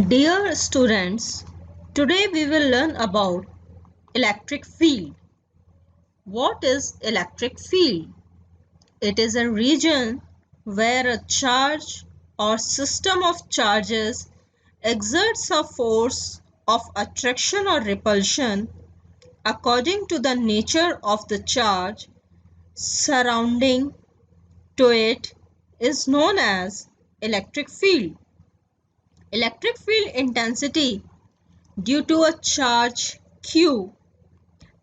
Dear students, today we will learn about electric field. What is electric field? It is a region where a charge or system of charges exerts a force of attraction or repulsion according to the nature of the charge surrounding to it is known as electric field. Electric field intensity due to a charge Q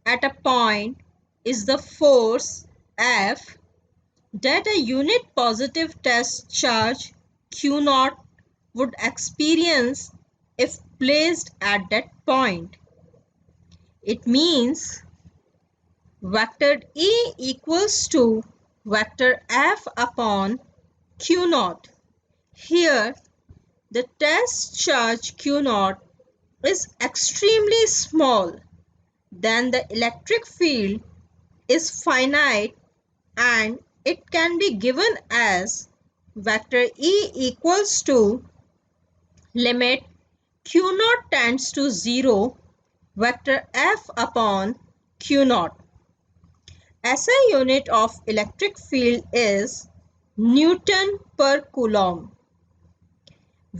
at a point is the force F that a unit positive test charge Q naught would experience if placed at that point. It means vector E equals to vector F upon Q naught. Here the test charge Q naught is extremely small, then the electric field is finite and it can be given as vector E equals to limit Q naught tends to 0 vector F upon Q naught. SI unit of electric field is Newton per Coulomb.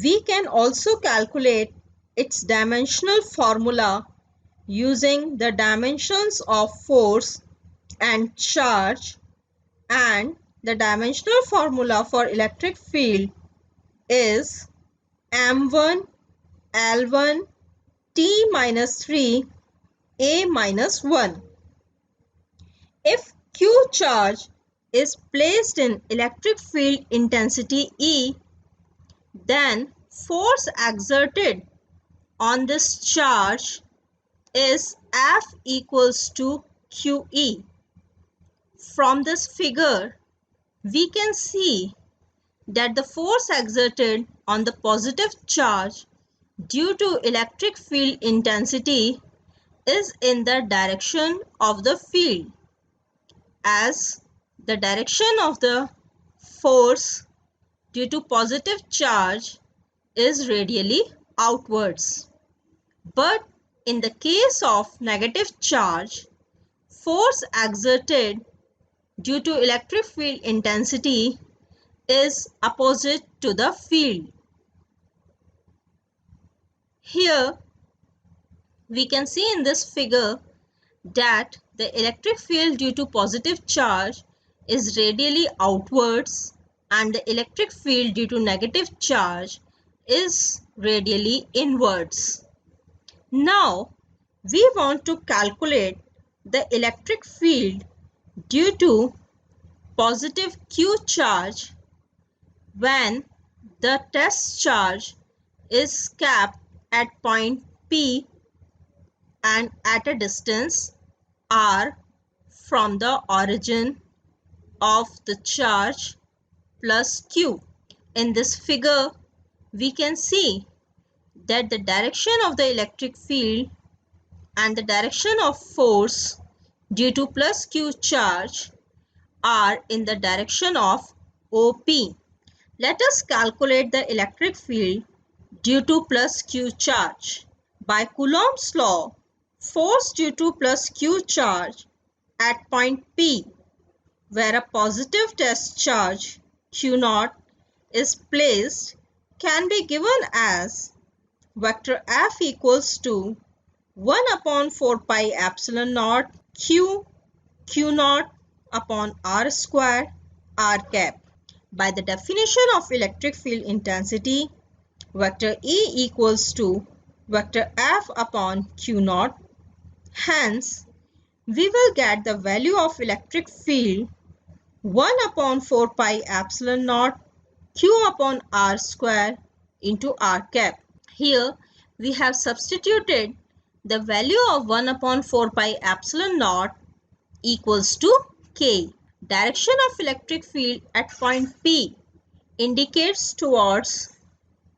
We can also calculate its dimensional formula using the dimensions of force and charge, and the dimensional formula for electric field is m1 L1 T minus 3 A minus 1. If Q charge is placed in electric field intensity E, then force exerted on this charge is F equals to QE. From this figure, we can see that the force exerted on the positive charge due to electric field intensity is in the direction of the field, as the direction of the force due to positive charge is radially outwards. But in the case of negative charge, force exerted due to electric field intensity is opposite to the field. Here we can see in this figure that the electric field due to positive charge is radially outwards and the electric field due to negative charge is radially inwards. Now we want to calculate the electric field due to positive Q charge when the test charge is kept at point P and at a distance r from the origin of the charge plus Q. In this figure, we can see that the direction of the electric field and the direction of force due to plus Q charge are in the direction of OP. Let us calculate the electric field due to plus Q charge. By Coulomb's law, force due to plus Q charge at point P, where a positive test charge Q naught is placed, can be given as vector F equals to 1 upon 4 pi epsilon naught Q naught upon R square R cap. By the definition of electric field intensity, vector E equals to vector F upon Q naught. Hence, we will get the value of electric field 1 upon 4 pi epsilon naught Q upon R square into R cap. Here we have substituted the value of 1 upon 4 pi epsilon naught equals to K. Direction of electric field at point P indicates towards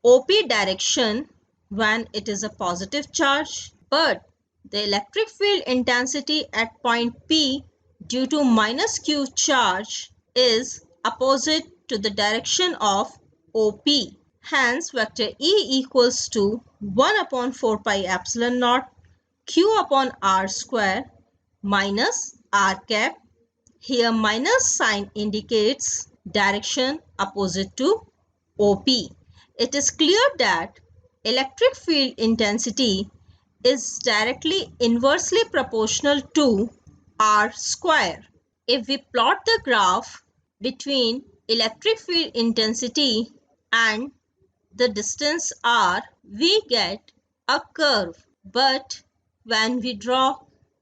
OP direction when it is a positive charge, but the electric field intensity at point P due to minus Q charge is opposite to the direction of OP. Hence, vector E equals to 1 upon 4 pi epsilon naught q upon r square minus r cap. Here minus sign indicates direction opposite to OP. It is clear that electric field intensity is directly inversely proportional to r square. If we plot the graph between electric field intensity and the distance r, we get a curve. But when we draw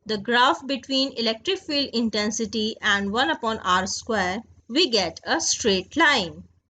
the graph between electric field intensity and 1 upon r square, we get a straight line.